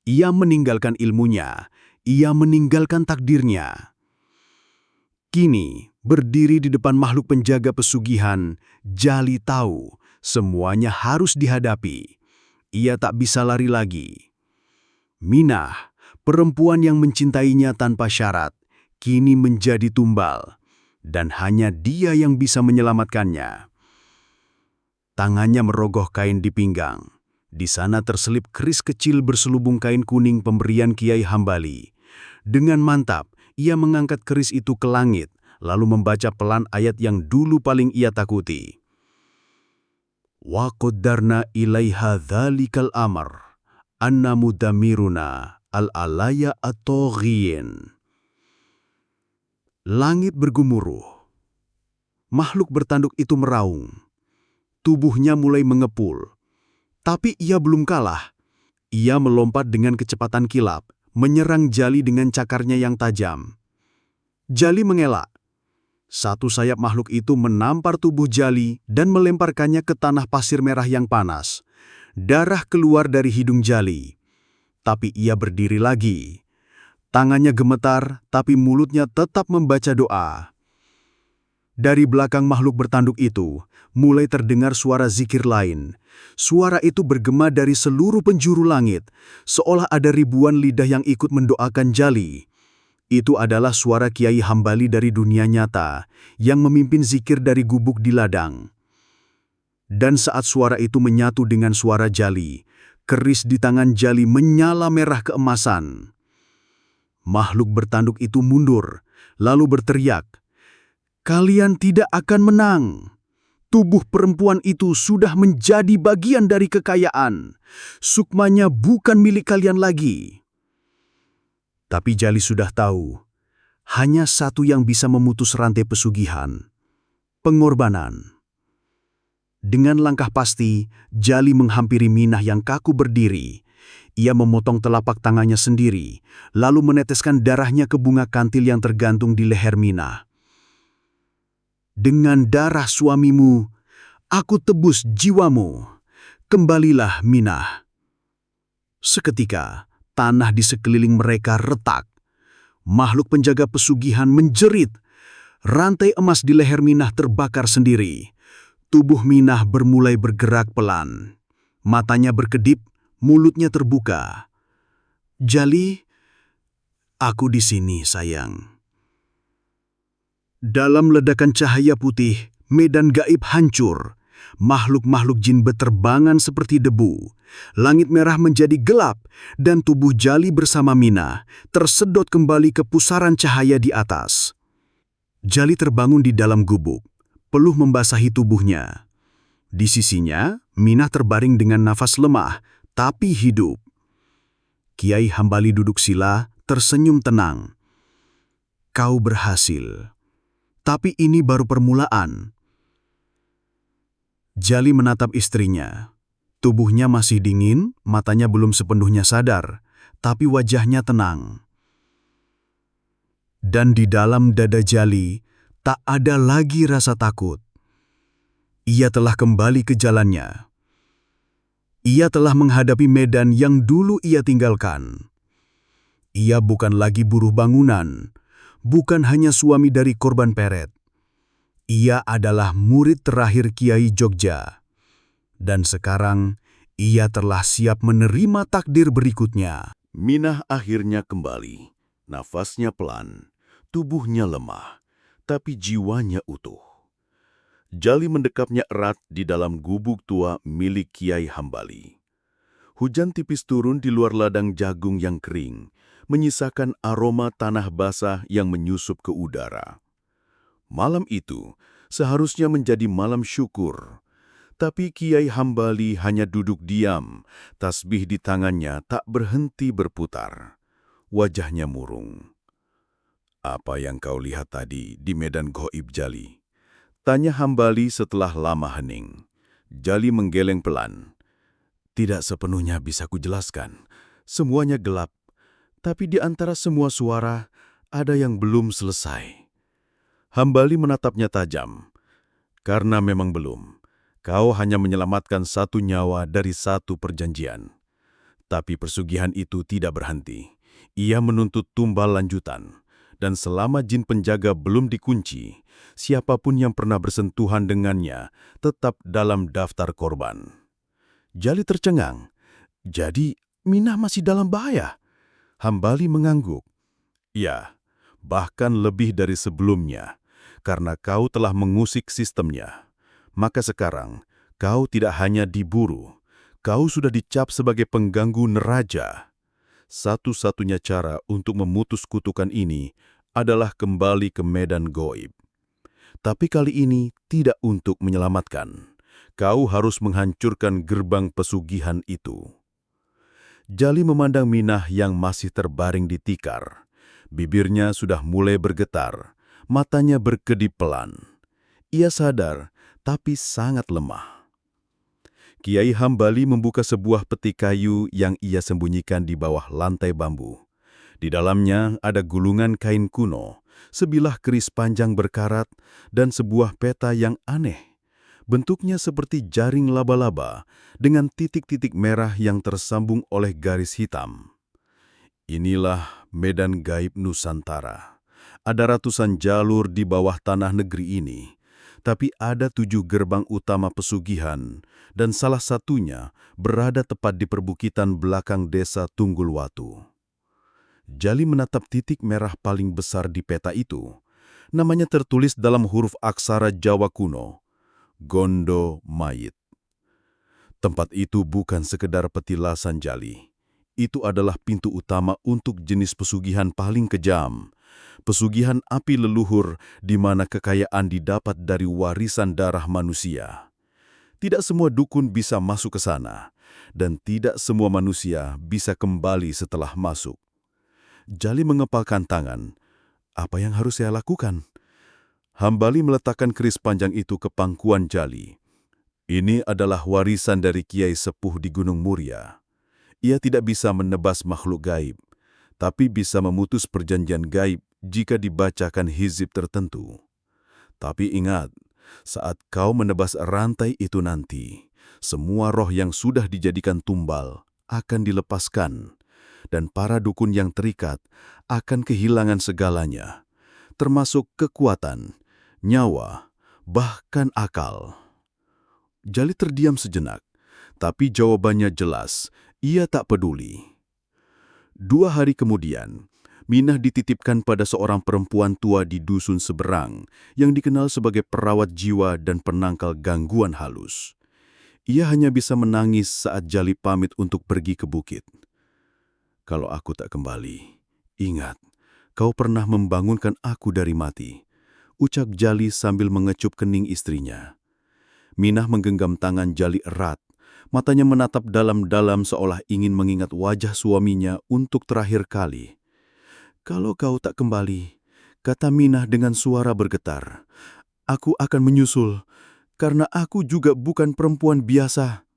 Ia meninggalkan ilmunya, ia meninggalkan takdirnya. Kini, berdiri di depan makhluk penjaga pesugihan, Jali tahu semuanya harus dihadapi. Ia tak bisa lari lagi. Minah, perempuan yang mencintainya tanpa syarat, kini menjadi tumbal, dan hanya dia yang bisa menyelamatkannya. Tangannya merogoh kain di pinggang. Di sana terselip keris kecil berselubung kain kuning pemberian Kiai Hambali. Dengan mantap, ia mengangkat keris itu ke langit, lalu membaca pelan ayat yang dulu paling ia takuti. "Wa qaddarna ilaiha dhalikal amr, anna mudamiruna al-alaya at-taghiyin." Langit bergemuruh. Makhluk bertanduk itu meraung. Tubuhnya mulai mengepul. Tapi ia belum kalah. Ia melompat dengan kecepatan kilap, menyerang Jali dengan cakarnya yang tajam. Jali mengelak. Satu sayap makhluk itu menampar tubuh Jali dan melemparkannya ke tanah pasir merah yang panas. Darah keluar dari hidung Jali. Tapi ia berdiri lagi. Tangannya gemetar, tapi mulutnya tetap membaca doa. Dari belakang makhluk bertanduk itu, mulai terdengar suara zikir lain. Suara itu bergema dari seluruh penjuru langit, seolah ada ribuan lidah yang ikut mendoakan Jali. Itu adalah suara Kiai Hambali dari dunia nyata, yang memimpin zikir dari gubuk di ladang. Dan saat suara itu menyatu dengan suara Jali, keris di tangan Jali menyala merah keemasan. Makhluk bertanduk itu mundur, lalu berteriak, "Kalian tidak akan menang. Tubuh perempuan itu sudah menjadi bagian dari kekayaan. Sukmanya bukan milik kalian lagi." Tapi Jali sudah tahu, hanya satu yang bisa memutus rantai pesugihan: pengorbanan. Dengan langkah pasti, Jali menghampiri Minah yang kaku berdiri. Ia memotong telapak tangannya sendiri, lalu meneteskan darahnya ke bunga kantil yang tergantung di leher Minah. "Dengan darah suamimu, aku tebus jiwamu. Kembalilah, Minah." Seketika, tanah di sekeliling mereka retak. Makhluk penjaga pesugihan menjerit. Rantai emas di leher Minah terbakar sendiri. Tubuh Minah bermulai bergerak pelan. Matanya berkedip, mulutnya terbuka. "Jali, aku di sini, sayang." Dalam ledakan cahaya putih, medan gaib hancur. Makhluk-makhluk jin beterbangan seperti debu. Langit merah menjadi gelap, dan tubuh Jali bersama Minah tersedot kembali ke pusaran cahaya di atas. Jali terbangun di dalam gubuk, peluh membasahi tubuhnya. Di sisinya, Minah terbaring dengan nafas lemah, tapi hidup. Kiai Hambali duduk sila, tersenyum tenang. "Kau berhasil. Tapi ini baru permulaan." Jali menatap istrinya. Tubuhnya masih dingin, matanya belum sepenuhnya sadar, tapi wajahnya tenang. Dan di dalam dada Jali, tak ada lagi rasa takut. Ia telah kembali ke jalannya. Ia telah menghadapi medan yang dulu ia tinggalkan. Ia bukan lagi buruh bangunan, bukan hanya suami dari korban peret. Ia adalah murid terakhir Kiai Jogja. Dan sekarang, ia telah siap menerima takdir berikutnya. Minah akhirnya kembali. Nafasnya pelan, tubuhnya lemah, tapi jiwanya utuh. Jali mendekapnya erat di dalam gubuk tua milik Kiai Hambali. Hujan tipis turun di luar ladang jagung yang kering, menyisakan aroma tanah basah yang menyusup ke udara. Malam itu seharusnya menjadi malam syukur, tapi Kiai Hambali hanya duduk diam, tasbih di tangannya tak berhenti berputar. Wajahnya murung. "Apa yang kau lihat tadi di medan goib, Jali?" tanya Hambali setelah lama hening. Jali menggeleng pelan. "Tidak sepenuhnya bisa kujelaskan. Semuanya gelap. Tapi di antara semua suara, ada yang belum selesai." Hambali menatapnya tajam. "Karena memang belum. Kau hanya menyelamatkan satu nyawa dari satu perjanjian. Tapi persugihan itu tidak berhenti. Ia menuntut tumbal lanjutan. Dan selama jin penjaga belum dikunci, siapapun yang pernah bersentuhan dengannya tetap dalam daftar korban." Jali tercengang. "Jadi, Minah masih dalam bahaya?" Hambali mengangguk. "Ya, bahkan lebih dari sebelumnya, karena kau telah mengusik sistemnya. Maka sekarang, kau tidak hanya diburu, kau sudah dicap sebagai pengganggu neraja. Satu-satunya cara untuk memutus kutukan ini adalah kembali ke medan goib. Tapi kali ini tidak untuk menyelamatkan. Kau harus menghancurkan gerbang pesugihan itu." Jali memandang Minah yang masih terbaring di tikar. Bibirnya sudah mulai bergetar, matanya berkedip pelan. Ia sadar, tapi sangat lemah. Kiai Hambali membuka sebuah peti kayu yang ia sembunyikan di bawah lantai bambu. Di dalamnya ada gulungan kain kuno, sebilah keris panjang berkarat, dan sebuah peta yang aneh. Bentuknya seperti jaring laba-laba dengan titik-titik merah yang tersambung oleh garis hitam. "Inilah medan gaib Nusantara. Ada ratusan jalur di bawah tanah negeri ini, tapi ada 7 gerbang utama pesugihan, dan salah satunya berada tepat di perbukitan belakang desa Tunggulwatu. Jali menatap titik merah paling besar di peta itu. Namanya tertulis dalam huruf aksara Jawa kuno, Gondo Mayit. Tempat itu bukan sekedar petilasan Jali. Itu adalah pintu utama untuk jenis pesugihan paling kejam. Pesugihan api leluhur di mana kekayaan didapat dari warisan darah manusia. Tidak semua dukun bisa masuk ke sana, dan tidak semua manusia bisa kembali setelah masuk. Jali mengepalkan tangan. Apa yang harus saya lakukan? Hambali meletakkan keris panjang itu ke pangkuan Jali. Ini adalah warisan dari Kiai Sepuh di Gunung Muria. Ia tidak bisa menebas makhluk gaib, tapi bisa memutus perjanjian gaib jika dibacakan hizib tertentu. Tapi ingat, saat kau menebas rantai itu nanti, semua roh yang sudah dijadikan tumbal akan dilepaskan, dan para dukun yang terikat akan kehilangan segalanya, termasuk kekuatan, nyawa, bahkan akal. Jali terdiam sejenak, tapi jawabannya jelas, ia tak peduli. 2 hari kemudian, Minah dititipkan pada seorang perempuan tua di dusun seberang yang dikenal sebagai perawat jiwa dan penangkal gangguan halus. Ia hanya bisa menangis saat Jali pamit untuk pergi ke bukit. Kalau aku tak kembali, ingat, kau pernah membangunkan aku dari mati, ucap Jali sambil mengecup kening istrinya. Minah menggenggam tangan Jali erat, matanya menatap dalam-dalam seolah ingin mengingat wajah suaminya untuk terakhir kali. Kalau kau tak kembali, kata Minah dengan suara bergetar, aku akan menyusul, karena aku juga bukan perempuan biasa.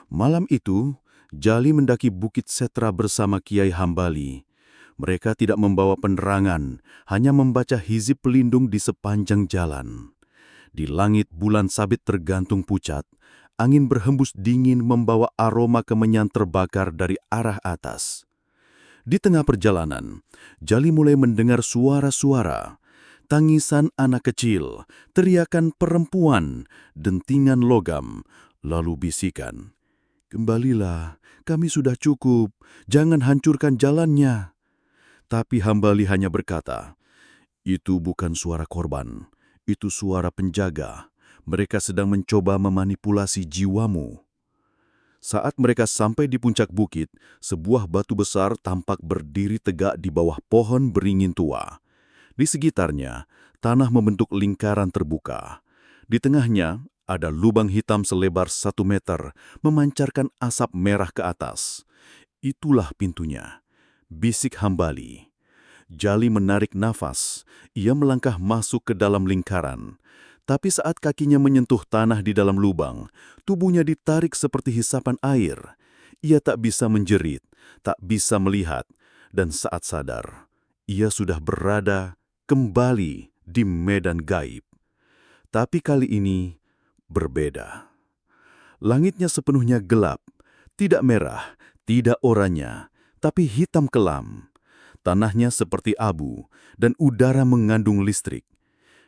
Malam itu, Jali mendaki Bukit Setra bersama Kiai Hambali. Mereka tidak membawa penerangan, hanya membaca hizib pelindung di sepanjang jalan. Di langit bulan sabit tergantung pucat, angin berhembus dingin membawa aroma kemenyan terbakar dari arah atas. Di tengah perjalanan, Jali mulai mendengar suara-suara, tangisan anak kecil, teriakan perempuan, dentingan logam, lalu bisikan, "Kembalilah, kami sudah cukup, jangan hancurkan jalannya." Tapi Hambali hanya berkata, "Itu bukan suara korban. Itu suara penjaga. Mereka sedang mencoba memanipulasi jiwamu." Saat mereka sampai di puncak bukit, sebuah batu besar tampak berdiri tegak di bawah pohon beringin tua. Di sekitarnya, tanah membentuk lingkaran terbuka. Di tengahnya, ada lubang hitam selebar 1 meter, memancarkan asap merah ke atas. Itulah pintunya, bisik Hambali. Jali menarik nafas, ia melangkah masuk ke dalam lingkaran. Tapi saat kakinya menyentuh tanah di dalam lubang, tubuhnya ditarik seperti hisapan air. Ia tak bisa menjerit, tak bisa melihat, dan saat sadar, ia sudah berada kembali di medan gaib. Tapi kali ini berbeda. Langitnya sepenuhnya gelap, tidak merah, tidak oranye, tapi hitam kelam. Tanahnya seperti abu, dan udara mengandung listrik.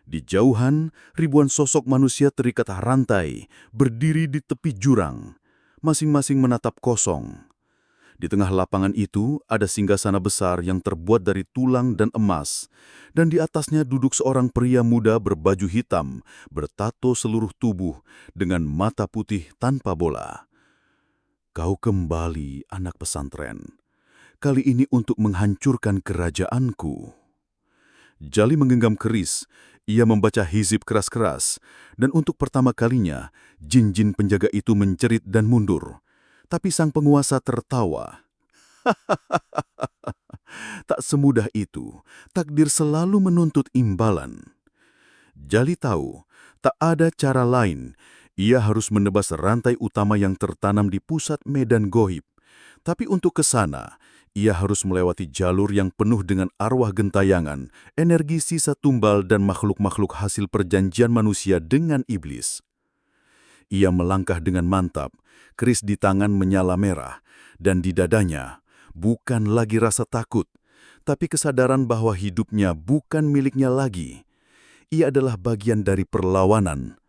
Di jauhan, ribuan sosok manusia terikat rantai, berdiri di tepi jurang, masing-masing menatap kosong. Di tengah lapangan itu ada singgasana besar yang terbuat dari tulang dan emas, dan di atasnya duduk seorang pria muda berbaju hitam, bertato seluruh tubuh dengan mata putih tanpa bola. "Kau kembali, anak pesantren. Kali ini untuk menghancurkan kerajaanku." Jali menggenggam keris, ia membaca hizib keras-keras, dan untuk pertama kalinya, jin-jin penjaga itu menjerit dan mundur. Tapi sang penguasa tertawa. Tak semudah itu, takdir selalu menuntut imbalan. Jali tahu, tak ada cara lain, ia harus menebas rantai utama yang tertanam di pusat medan goib. Tapi untuk ke sana, ia harus melewati jalur yang penuh dengan arwah gentayangan, energi sisa tumbal dan makhluk-makhluk hasil perjanjian manusia dengan iblis. Ia melangkah dengan mantap, keris di tangan menyala merah, dan di dadanya bukan lagi rasa takut, tapi kesadaran bahwa hidupnya bukan miliknya lagi. Ia adalah bagian dari perlawanan,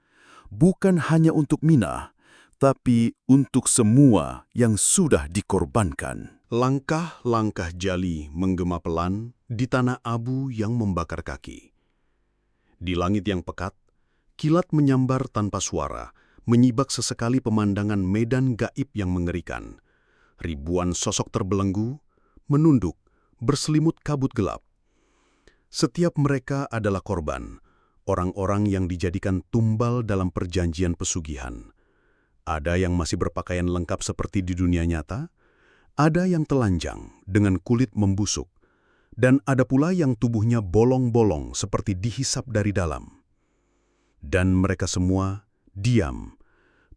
bukan hanya untuk Minah, tapi untuk semua yang sudah dikorbankan. Langkah-langkah Jali menggema pelan di tanah abu yang membakar kaki. Di langit yang pekat, kilat menyambar tanpa suara, menyibak sesekali pemandangan medan gaib yang mengerikan. Ribuan sosok terbelenggu, menunduk, berselimut kabut gelap. Setiap mereka adalah korban, orang-orang yang dijadikan tumbal dalam perjanjian pesugihan. Ada yang masih berpakaian lengkap seperti di dunia nyata, ada yang telanjang dengan kulit membusuk, dan ada pula yang tubuhnya bolong-bolong seperti dihisap dari dalam. Dan mereka semua diam,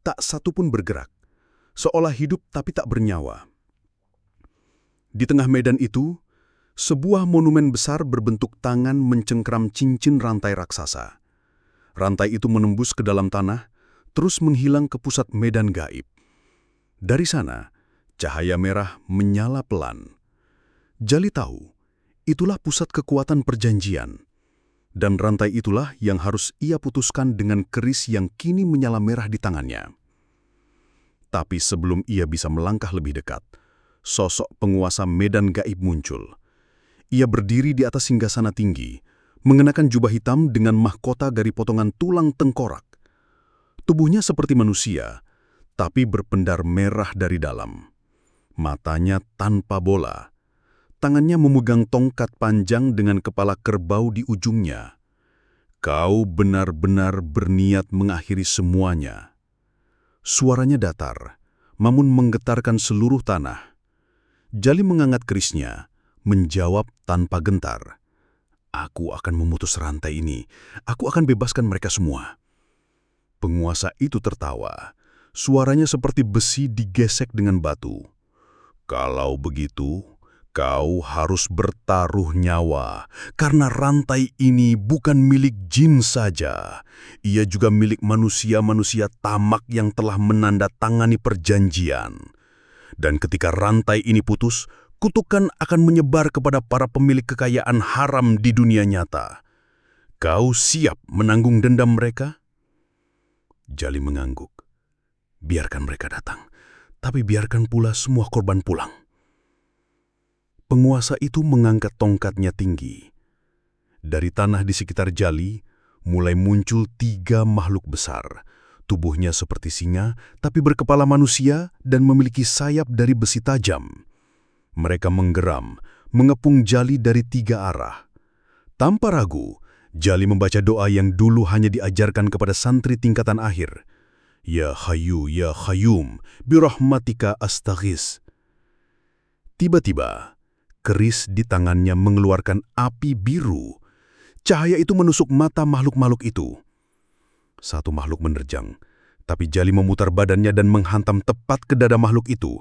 tak satu pun bergerak, seolah hidup tapi tak bernyawa. Di tengah medan itu, sebuah monumen besar berbentuk tangan mencengkram cincin rantai raksasa. Rantai itu menembus ke dalam tanah, terus menghilang ke pusat medan gaib. Dari sana, cahaya merah menyala pelan. Jali tahu, itulah pusat kekuatan perjanjian. Dan rantai itulah yang harus ia putuskan dengan keris yang kini menyala merah di tangannya. Tapi sebelum ia bisa melangkah lebih dekat, sosok penguasa medan gaib muncul. Ia berdiri di atas singgasana tinggi, mengenakan jubah hitam dengan mahkota dari potongan tulang tengkorak. Tubuhnya seperti manusia, tapi berpendar merah dari dalam. Matanya tanpa bola. Tangannya memegang tongkat panjang dengan kepala kerbau di ujungnya. Kau benar-benar berniat mengakhiri semuanya. Suaranya datar, namun menggetarkan seluruh tanah. Jali mengangkat kerisnya, menjawab tanpa gentar. Aku akan memutus rantai ini. Aku akan bebaskan mereka semua. Penguasa itu tertawa. Suaranya seperti besi digesek dengan batu. Kalau begitu, kau harus bertaruh nyawa, karena rantai ini bukan milik jin saja. Ia juga milik manusia-manusia tamak yang telah menandatangani perjanjian. Dan ketika rantai ini putus, kutukan akan menyebar kepada para pemilik kekayaan haram di dunia nyata. Kau siap menanggung dendam mereka? Jali mengangguk. Biarkan mereka datang, tapi biarkan pula semua korban pulang. Penguasa itu mengangkat tongkatnya tinggi. Dari tanah di sekitar Jali, mulai muncul 3 makhluk besar. Tubuhnya seperti singa, tapi berkepala manusia dan memiliki sayap dari besi tajam. Mereka menggeram, mengepung Jali dari 3 arah. Tanpa ragu, Jali membaca doa yang dulu hanya diajarkan kepada santri tingkatan akhir. Ya Hayyu, Ya Qayyum, birahmatika astaghis. Tiba-tiba, keris di tangannya mengeluarkan api biru. Cahaya itu menusuk mata makhluk-makhluk itu. Satu makhluk menerjang, tapi Jali memutar badannya dan menghantam tepat ke dada makhluk itu.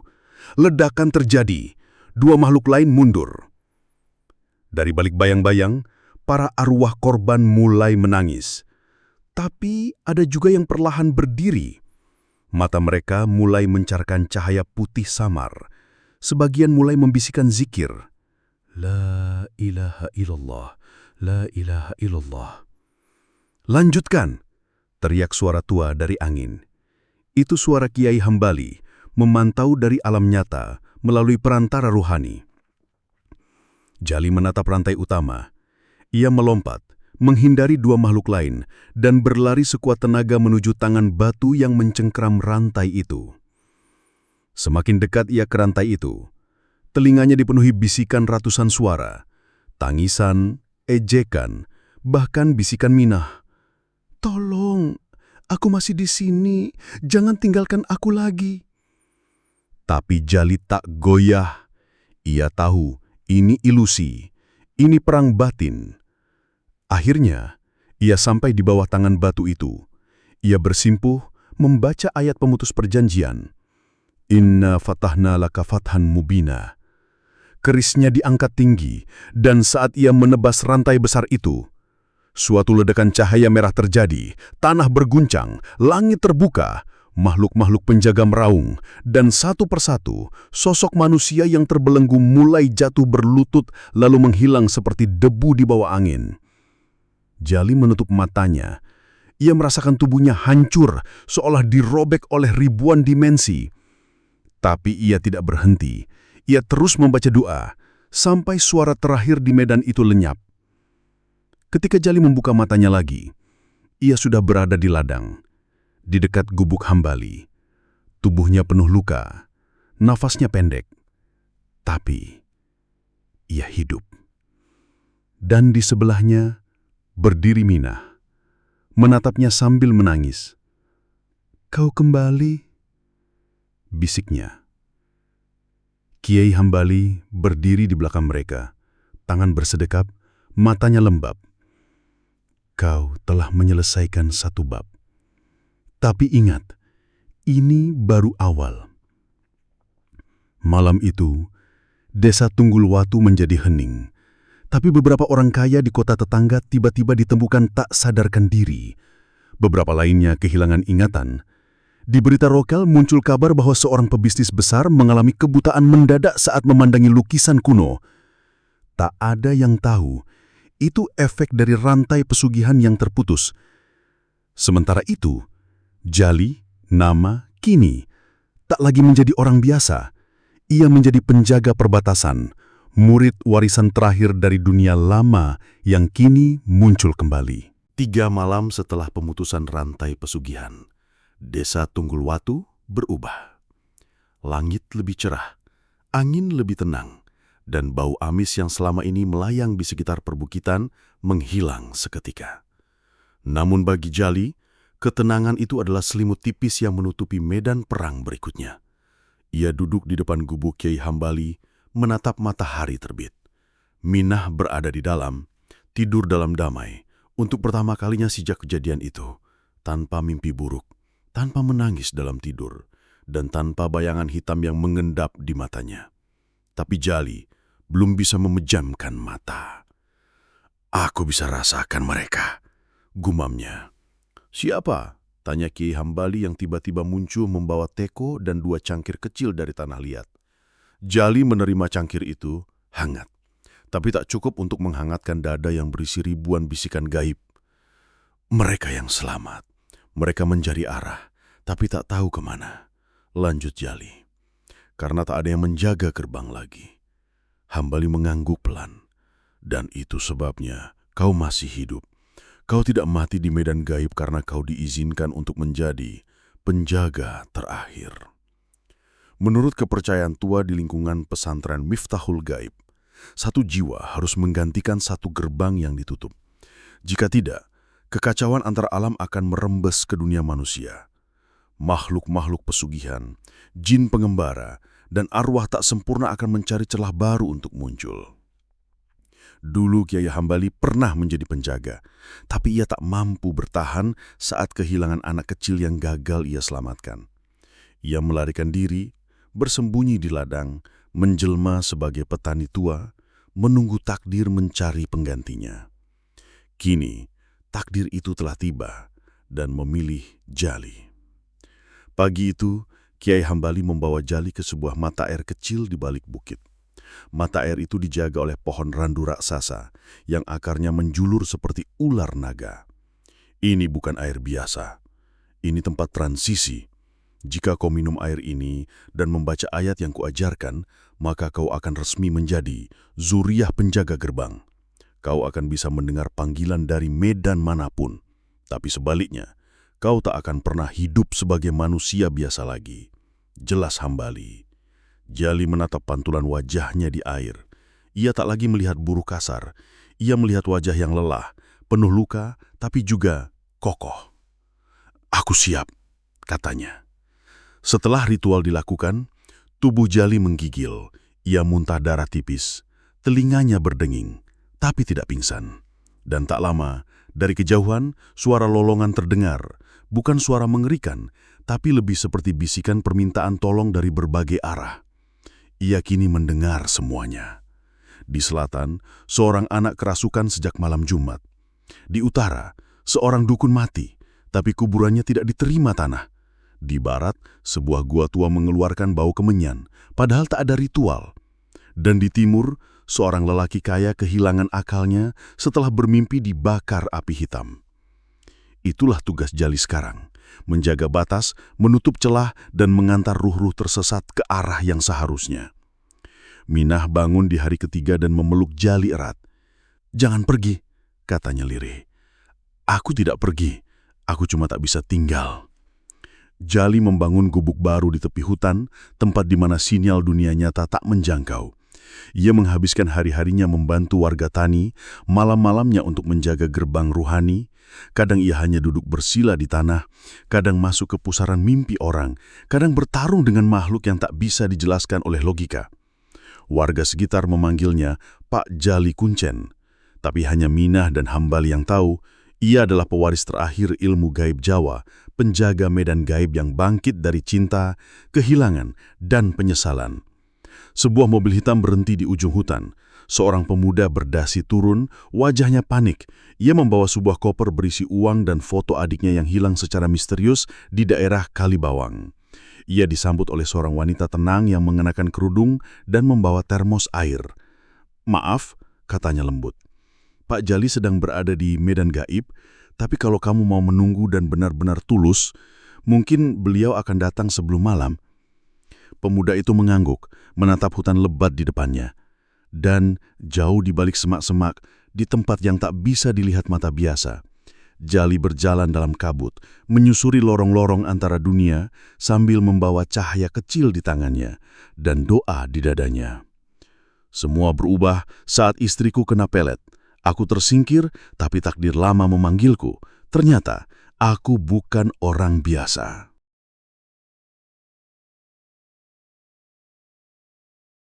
Ledakan terjadi, 2 makhluk lain mundur. Dari balik bayang-bayang, para arwah korban mulai menangis. Tapi ada juga yang perlahan berdiri. Mata mereka mulai mencarkan cahaya putih samar. Sebagian mulai membisikkan zikir. La ilaha illallah, la ilaha illallah. Lanjutkan, teriak suara tua dari angin. Itu suara Kiai Hambali, memantau dari alam nyata melalui perantara ruhani. Jali menatap rantai utama. Ia melompat, menghindari 2 makhluk lain, dan berlari sekuat tenaga menuju tangan batu yang mencengkram rantai itu. Semakin dekat ia ke rantai itu, telinganya dipenuhi bisikan ratusan suara, tangisan, ejekan, bahkan bisikan Minah. Tolong, aku masih di sini, jangan tinggalkan aku lagi. Tapi Jali tak goyah. Ia tahu ini ilusi, ini perang batin. Akhirnya, ia sampai di bawah tangan batu itu. Ia bersimpuh membaca ayat pemutus perjanjian. Inna fatahna laka fathan mubina. Kerisnya diangkat tinggi, dan saat ia menebas rantai besar itu, suatu ledakan cahaya merah terjadi, tanah berguncang, langit terbuka, makhluk-makhluk penjaga meraung, dan satu persatu, sosok manusia yang terbelenggu mulai jatuh berlutut lalu menghilang seperti debu di bawah angin. Jali menutup matanya. Ia merasakan tubuhnya hancur, seolah dirobek oleh ribuan dimensi. Tapi ia tidak berhenti. Ia terus membaca doa, sampai suara terakhir di medan itu lenyap. Ketika Jali membuka matanya lagi, ia sudah berada di ladang, di dekat gubuk Hambali. Tubuhnya penuh luka, nafasnya pendek. Tapi ia hidup. Dan di sebelahnya berdiri Minah, menatapnya sambil menangis. "Kau kembali," bisiknya. Kiai Hambali berdiri di belakang mereka, tangan bersedekap, matanya lembab. "Kau telah menyelesaikan satu bab. Tapi ingat, ini baru awal." Malam itu, desa Tunggulwatu menjadi hening. Tapi beberapa orang kaya di kota tetangga tiba-tiba ditemukan tak sadarkan diri. Beberapa lainnya kehilangan ingatan. Di berita lokal muncul kabar bahwa seorang pebisnis besar mengalami kebutaan mendadak saat memandangi lukisan kuno. Tak ada yang tahu, itu efek dari rantai pesugihan yang terputus. Sementara itu, Jali, Nama, kini tak lagi menjadi orang biasa. Ia menjadi penjaga perbatasan, murid warisan terakhir dari dunia lama yang kini muncul kembali. 3 malam setelah pemutusan rantai pesugihan, desa Tunggulwatu berubah. Langit lebih cerah, angin lebih tenang, dan bau amis yang selama ini melayang di sekitar perbukitan menghilang seketika. Namun bagi Jali, ketenangan itu adalah selimut tipis yang menutupi medan perang berikutnya. Ia duduk di depan gubuk Kiai Hambali, menatap matahari terbit. Minah berada di dalam, tidur dalam damai, untuk pertama kalinya sejak kejadian itu, tanpa mimpi buruk, tanpa menangis dalam tidur, dan tanpa bayangan hitam yang mengendap di matanya. Tapi Jali belum bisa memejamkan mata. "Aku bisa rasakan mereka," gumamnya. "Siapa?" tanya Kiai Hambali yang tiba-tiba muncul membawa teko dan 2 cangkir kecil dari tanah liat. Jali menerima cangkir itu hangat, tapi tak cukup untuk menghangatkan dada yang berisi ribuan bisikan gaib. "Mereka yang selamat. Mereka mencari arah, tapi tak tahu kemana," lanjut Jali. "Karena tak ada yang menjaga gerbang lagi." Hambali mengangguk pelan. "Dan itu sebabnya kau masih hidup. Kau tidak mati di medan gaib karena kau diizinkan untuk menjadi penjaga terakhir." Menurut kepercayaan tua di lingkungan pesantren Miftahul Gaib, 1 jiwa harus menggantikan 1 gerbang yang ditutup. Jika tidak, kekacauan antara alam akan merembes ke dunia manusia. Makhluk-makhluk pesugihan, jin pengembara, dan arwah tak sempurna akan mencari celah baru untuk muncul. Dulu Kiai Hambali pernah menjadi penjaga, tapi ia tak mampu bertahan saat kehilangan anak kecil yang gagal ia selamatkan. Ia melarikan diri, bersembunyi di ladang, menjelma sebagai petani tua, menunggu takdir mencari penggantinya. Kini, takdir itu telah tiba dan memilih Jali. Pagi itu, Kiai Hambali membawa Jali ke sebuah mata air kecil di balik bukit. Mata air itu dijaga oleh pohon randu raksasa yang akarnya menjulur seperti ular naga. "Ini bukan air biasa. Ini tempat transisi. Jika kau minum air ini dan membaca ayat yang kuajarkan, maka kau akan resmi menjadi zuriyah penjaga gerbang. Kau akan bisa mendengar panggilan dari medan manapun. Tapi sebaliknya, kau tak akan pernah hidup sebagai manusia biasa lagi." Jelas Hambali. Jali menatap pantulan wajahnya di air. Ia tak lagi melihat buruh kasar. Ia melihat wajah yang lelah, penuh luka, tapi juga kokoh. "Aku siap," katanya. Setelah ritual dilakukan, tubuh Jali menggigil. Ia muntah darah tipis. Telinganya berdenging, tapi tidak pingsan. Dan tak lama, dari kejauhan, suara lolongan terdengar. Bukan suara mengerikan, tapi lebih seperti bisikan permintaan tolong dari berbagai arah. Ia kini mendengar semuanya. Di selatan, seorang anak kerasukan sejak malam Jumat. Di utara, seorang dukun mati, tapi kuburannya tidak diterima tanah. Di barat, sebuah gua tua mengeluarkan bau kemenyan, padahal tak ada ritual. Dan di timur, seorang lelaki kaya kehilangan akalnya setelah bermimpi dibakar api hitam. Itulah tugas Jali sekarang, menjaga batas, menutup celah, dan mengantar ruh-ruh tersesat ke arah yang seharusnya. Minah bangun di hari ketiga dan memeluk Jali erat. "Jangan pergi," katanya lirih. "Aku tidak pergi, aku cuma tak bisa tinggal." Jali membangun gubuk baru di tepi hutan, tempat di mana sinyal dunia nyata tak menjangkau. Ia menghabiskan hari-harinya membantu warga tani, malam-malamnya untuk menjaga gerbang ruhani. Kadang ia hanya duduk bersila di tanah, kadang masuk ke pusaran mimpi orang, kadang bertarung dengan makhluk yang tak bisa dijelaskan oleh logika. Warga sekitar memanggilnya Pak Jali Kuncen, tapi hanya Minah dan Hambali yang tahu, ia adalah pewaris terakhir ilmu gaib Jawa, penjaga medan gaib yang bangkit dari cinta, kehilangan, dan penyesalan. Sebuah mobil hitam berhenti di ujung hutan. Seorang pemuda berdasi turun, wajahnya panik. Ia membawa sebuah koper berisi uang dan foto adiknya yang hilang secara misterius di daerah Kalibawang. Ia disambut oleh seorang wanita tenang yang mengenakan kerudung dan membawa termos air. "Maaf," katanya lembut. "Pak Jali sedang berada di medan gaib, tapi kalau kamu mau menunggu dan benar-benar tulus, mungkin beliau akan datang sebelum malam." Pemuda itu mengangguk, menatap hutan lebat di depannya. Dan jauh di balik semak-semak, di tempat yang tak bisa dilihat mata biasa, Jali berjalan dalam kabut, menyusuri lorong-lorong antara dunia sambil membawa cahaya kecil di tangannya dan doa di dadanya. Semua berubah saat istriku kena pelet. Aku tersingkir, tapi takdir lama memanggilku. Ternyata aku bukan orang biasa.